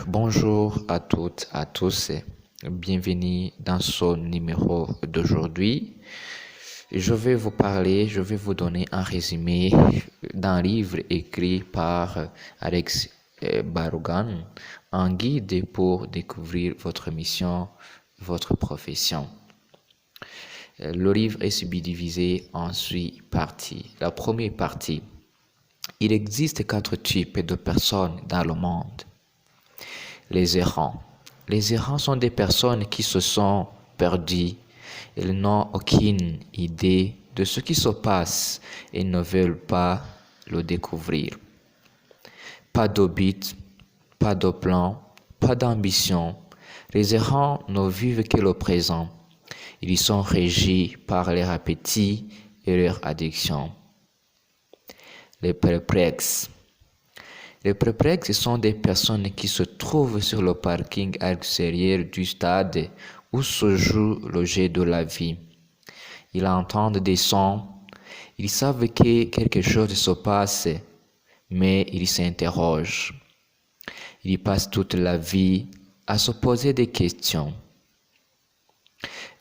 Bonjour à toutes, à tous. Bienvenue dans ce numéro d'aujourd'hui. Je vais vous donner un résumé d'un livre écrit par Alex Barugan, un guide pour découvrir votre mission, votre profession. Le livre est subdivisé en 8 parties. La première partie, il existe 4 types de personnes dans le monde. Les errants. Les errants sont des personnes qui se sont perdues. Ils n'ont aucune idée de ce qui se passe et ne veulent pas le découvrir. Pas de but, pas de plan, pas d'ambition. Les errants ne vivent que le présent. Ils sont régis par leurs appétits et leurs addictions. Les perplexes. Les perplexes sont des personnes qui se trouvent sur le parking à l'extérieur du stade où se joue le jeu de la vie. Ils entendent des sons, ils savent que quelque chose se passe, mais ils s'interrogent. Ils passent toute la vie à se poser des questions.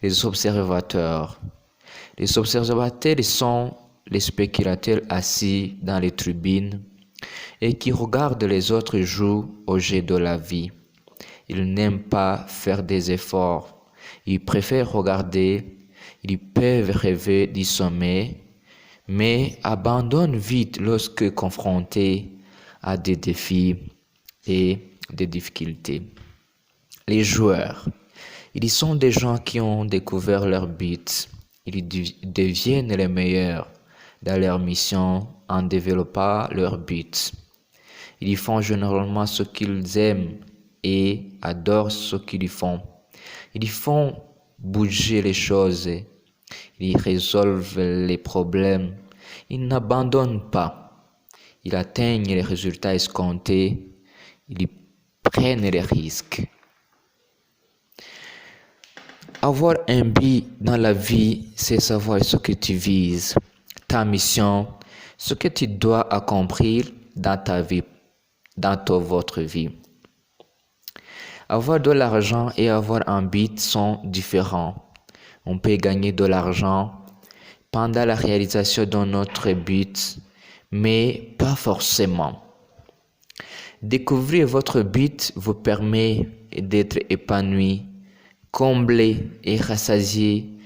Les observateurs. Les observateurs sont les spéculateurs assis dans les tribunes et qui regardent les autres jouer au jeu de la vie. Ils n'aiment pas faire des efforts. Ils préfèrent regarder. Ils peuvent rêver du sommet, mais abandonnent vite lorsque confrontés à des défis et des difficultés. Les joueurs. Ils sont des gens qui ont découvert leur but. Ils deviennent les meilleurs dans leur mission en développant leur but. Ils font généralement ce qu'ils aiment et adorent ce qu'ils font. Ils font bouger les choses. Ils résolvent les problèmes. Ils n'abandonnent pas. Ils atteignent les résultats escomptés. Ils prennent les risques. Avoir un but dans la vie, c'est savoir ce que tu vises, ta mission, ce que tu dois accomplir dans ta vie, votre vie. Avoir de l'argent et avoir un but sont différents. On peut gagner de l'argent pendant la réalisation de notre but, mais pas forcément. Découvrir votre but vous permet d'être épanoui, comblé et rassasié,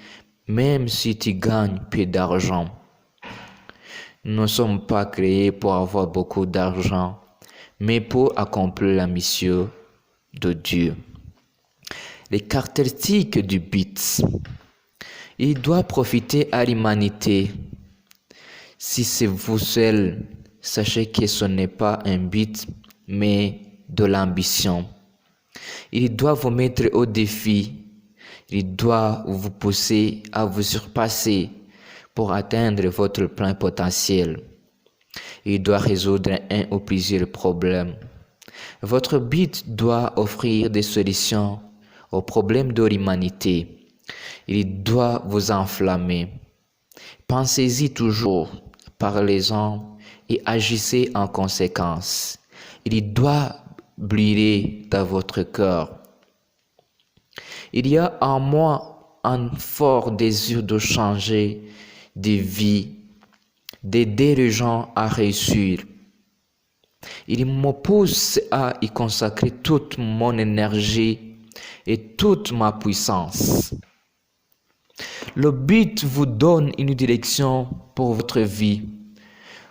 même si tu gagnes peu d'argent. Nous ne sommes pas créés pour avoir beaucoup d'argent, mais pour accomplir la mission de Dieu. Les caractéristiques du but. Il doit profiter à l'humanité. Si c'est vous seul, sachez que ce n'est pas un but, mais de l'ambition. Il doit vous mettre au défi. Il doit vous pousser à vous surpasser pour atteindre votre plein potentiel. Il doit résoudre un ou plusieurs problèmes. Votre but doit offrir des solutions aux problèmes de l'humanité. Il doit vous enflammer. Pensez-y toujours, parlez-en et agissez en conséquence. Il doit brûler dans votre cœur. Il y a en moi un fort désir de changer de vie, d'aider les gens à réussir. Il me pousse à y consacrer toute mon énergie et toute ma puissance. Le but vous donne une direction pour votre vie.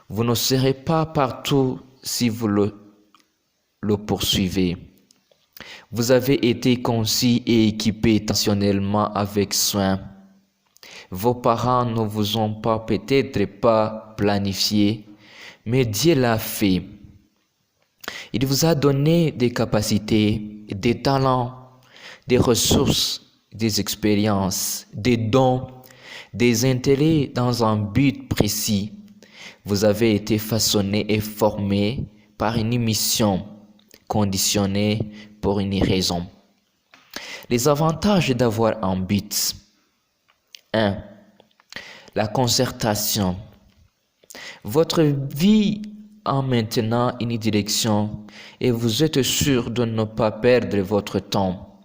Vous ne serez pas partout si vous le poursuivez. Vous avez été conçu et équipé intentionnellement avec soin. Vos parents ne vous ont peut-être pas planifié, mais Dieu l'a fait. Il vous a donné des capacités, des talents, des ressources, des expériences, des dons, des intérêts dans un but précis. Vous avez été façonné et formé par une mission, conditionné pour une raison. Les avantages d'avoir un but. 1. La concertation. Votre vie en maintenant une direction et vous êtes sûr de ne pas perdre votre temps.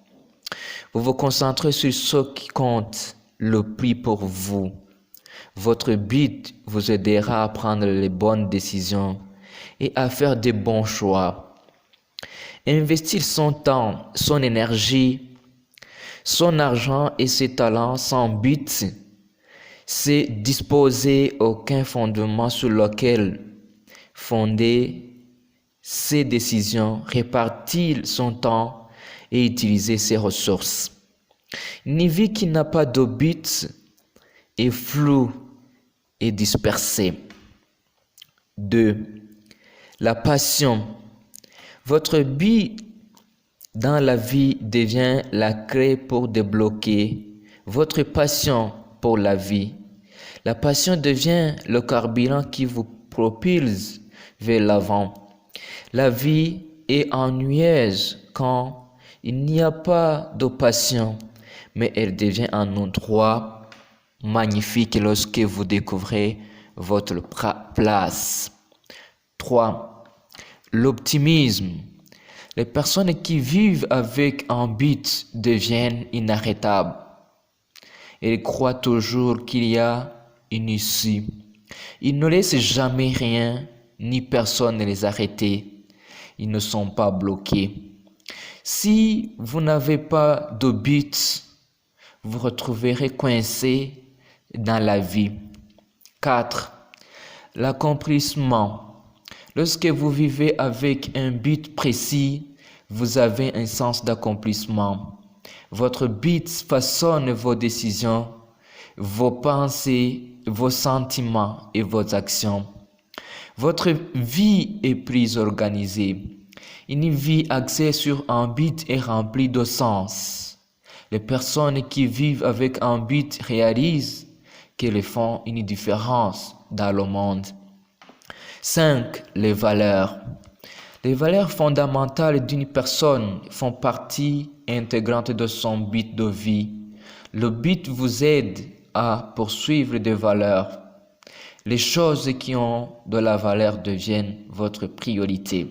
Vous vous concentrez sur ce qui compte le plus pour vous. Votre but vous aidera à prendre les bonnes décisions et à faire de bons choix. Investir son temps, son énergie, son argent et ses talents sans but, c'est disposer aucun fondement sur lequel fonder ses décisions, répartir son temps et utiliser ses ressources. Une vie qui n'a pas de but est floue et dispersée. 2. La passion. Votre but dans la vie devient la clé pour débloquer votre passion pour la vie. La passion devient le carburant qui vous propulse vers l'avant. La vie est ennuyeuse quand il n'y a pas de passion, mais elle devient un endroit magnifique lorsque vous découvrez votre place. 3. L'optimisme. Les personnes qui vivent avec un but deviennent inarrêtables. Elles croient toujours qu'il y a une issue. Ils ne laissent jamais rien ni personne les arrêter. Ils ne sont pas bloqués. Si vous n'avez pas de but, vous retrouverez coincé dans la vie. 4. L'accomplissement. Lorsque vous vivez avec un but précis, vous avez un sens d'accomplissement. Votre but façonne vos décisions, vos pensées, vos sentiments et vos actions. Votre vie est plus organisée. Une vie axée sur un but est remplie de sens. Les personnes qui vivent avec un but réalisent qu'elles font une différence dans le monde. 5. Les valeurs. Les valeurs fondamentales d'une personne font partie intégrante de son but de vie. Le but vous aide à poursuivre des valeurs. Les choses qui ont de la valeur deviennent votre priorité.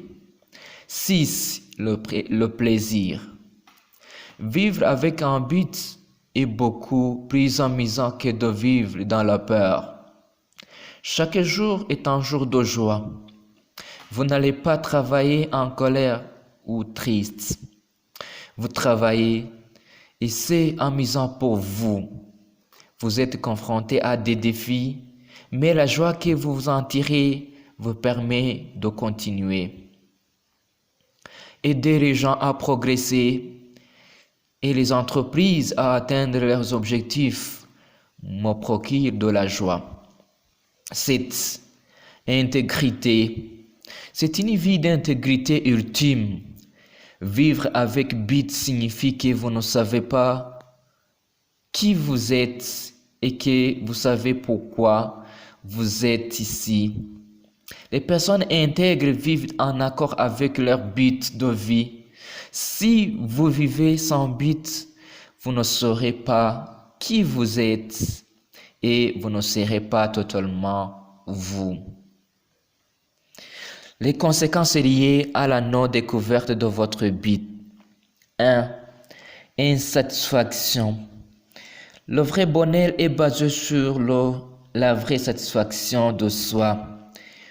6. Le plaisir. Vivre avec un but est beaucoup plus amusant que de vivre dans la peur. Chaque jour est un jour de joie. Vous n'allez pas travailler en colère ou triste. Vous travaillez et c'est amusant pour vous. Vous êtes confronté à des défis, mais la joie que vous en tirez vous permet de continuer. Aider les gens à progresser et les entreprises à atteindre leurs objectifs me procure de la joie. 7. Intégrité. C'est une vie d'intégrité ultime. Vivre avec but signifie que vous ne savez pas qui vous êtes et que vous savez pourquoi vous êtes ici. Les personnes intègres vivent en accord avec leur but de vie. Si vous vivez sans but, vous ne saurez pas qui vous êtes et vous ne serez pas totalement vous. Les conséquences liées à la non-découverte de votre but. 1. Insatisfaction. Le vrai bonheur est basé sur la vraie satisfaction de soi.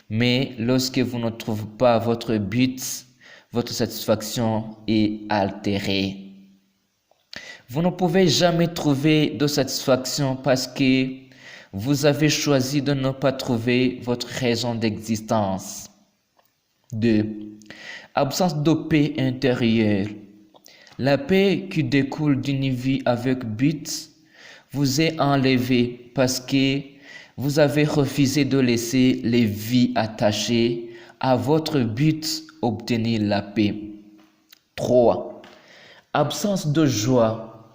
Mais lorsque vous ne trouvez pas votre but, votre satisfaction est altérée. Vous ne pouvez jamais trouver de satisfaction parce que vous avez choisi de ne pas trouver votre raison d'existence. 2. Absence de paix intérieure. La paix qui découle d'une vie avec but vous est enlevée parce que vous avez refusé de laisser les vies attachées à votre but obtenir la paix. 3. Absence de joie.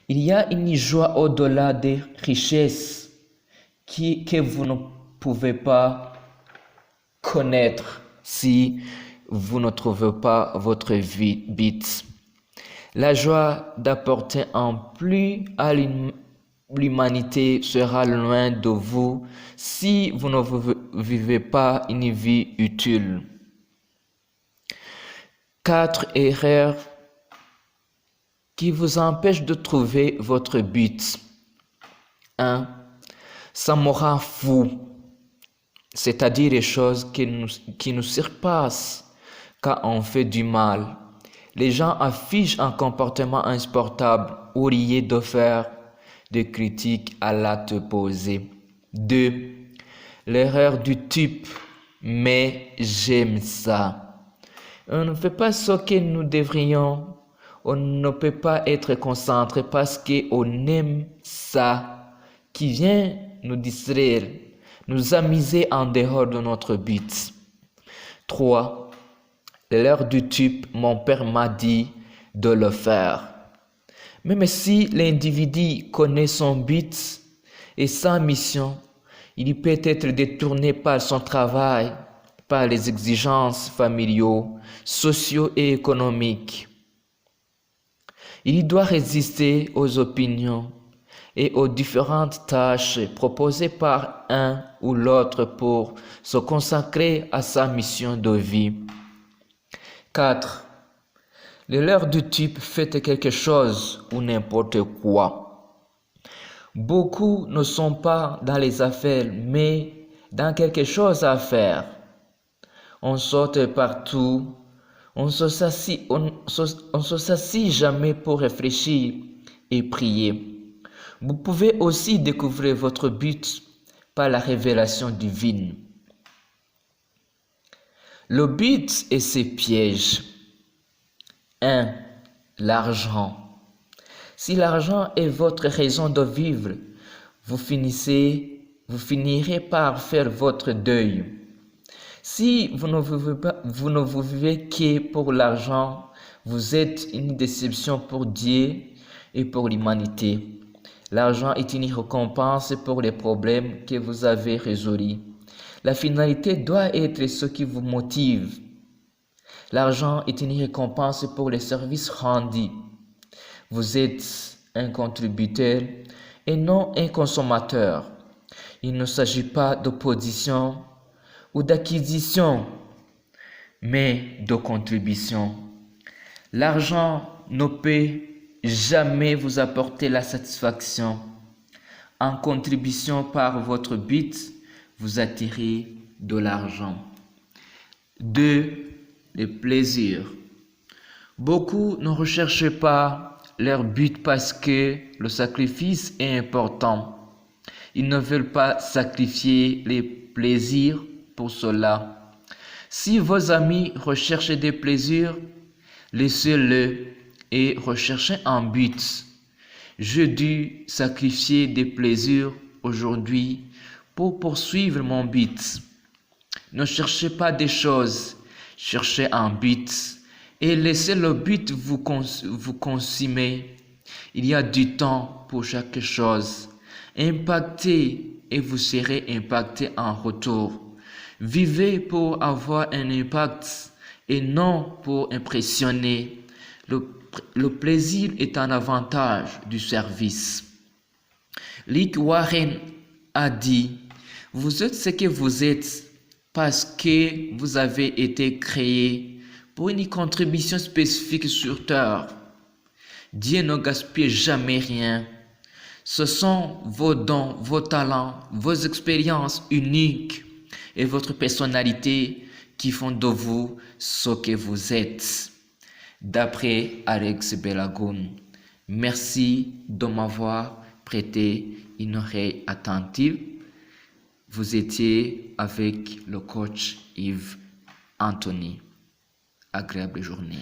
Il y a une joie au-delà des richesses que vous ne pouvez pas connaître si vous ne trouvez pas votre but. La joie d'apporter un plus à l'humanité sera loin de vous si vous ne vivez pas une vie utile. 4 erreurs qui vous empêchent de trouver votre but. 1. Ça me rend fou, c'est-à-dire les choses qui nous surpassent quand on fait du mal. Les gens affichent un comportement insupportable ou rient de faire des critiques à l'acte posé. 2. L'erreur du type « mais j'aime ça ». On ne fait pas ce que nous devrions. On ne peut pas être concentré parce qu'on aime ça qui vient nous distraire, nous amuser en dehors de notre but. 3. L'heure du type « mon père m'a dit de le faire ». Même si l'individu connaît son but et sa mission, il peut être détourné par son travail, par les exigences familiaux, sociaux et économiques. Il doit résister aux opinions et aux différentes tâches proposées par un ou l'autre pour se consacrer à sa mission de vie. 4. L'heure du type faites quelque chose ou n'importe quoi. Beaucoup ne sont pas dans les affaires, mais dans quelque chose à faire. On saute partout, on se s'assit jamais pour réfléchir et prier. Vous pouvez aussi découvrir votre but par la révélation divine. Le but et ses pièges. 1. L'argent. Si l'argent est votre raison de vivre, vous finirez par faire votre deuil. Si vous ne vivez que pour l'argent, vous êtes une déception pour Dieu et pour l'humanité. L'argent est une récompense pour les problèmes que vous avez résolus. La finalité doit être ce qui vous motive. L'argent est une récompense pour les services rendus. Vous êtes un contributeur et non un consommateur. Il ne s'agit pas d'opposition ou d'acquisition, mais de contribution. L'argent ne peut jamais vous apporter la satisfaction. En contribution par votre but, vous attirez de l'argent. 2. Le plaisir. Beaucoup ne recherchent pas leur but parce que le sacrifice est important. Ils ne veulent pas sacrifier les plaisirs pour cela. Si vos amis recherchent des plaisirs, laissez-le et recherchez un but. J'ai dû sacrifier des plaisirs aujourd'hui pour poursuivre mon but. Ne cherchez pas des choses, cherchez un but et laissez le but vous consumer. Il y a du temps pour chaque chose. Impactez et vous serez impacté en retour. Vivez pour avoir un impact et non pour impressionner. Le plaisir est un avantage du service. Rick Warren a dit, vous êtes ce que vous êtes parce que vous avez été créé pour une contribution spécifique sur Terre. Dieu ne gaspille jamais rien. Ce sont vos dons, vos talents, vos expériences uniques et votre personnalité qui font de vous ce que vous êtes. D'après Alex Belagoun. Merci de m'avoir prêté une oreille attentive. Vous étiez avec le coach Yves Anthony. Agréable journée.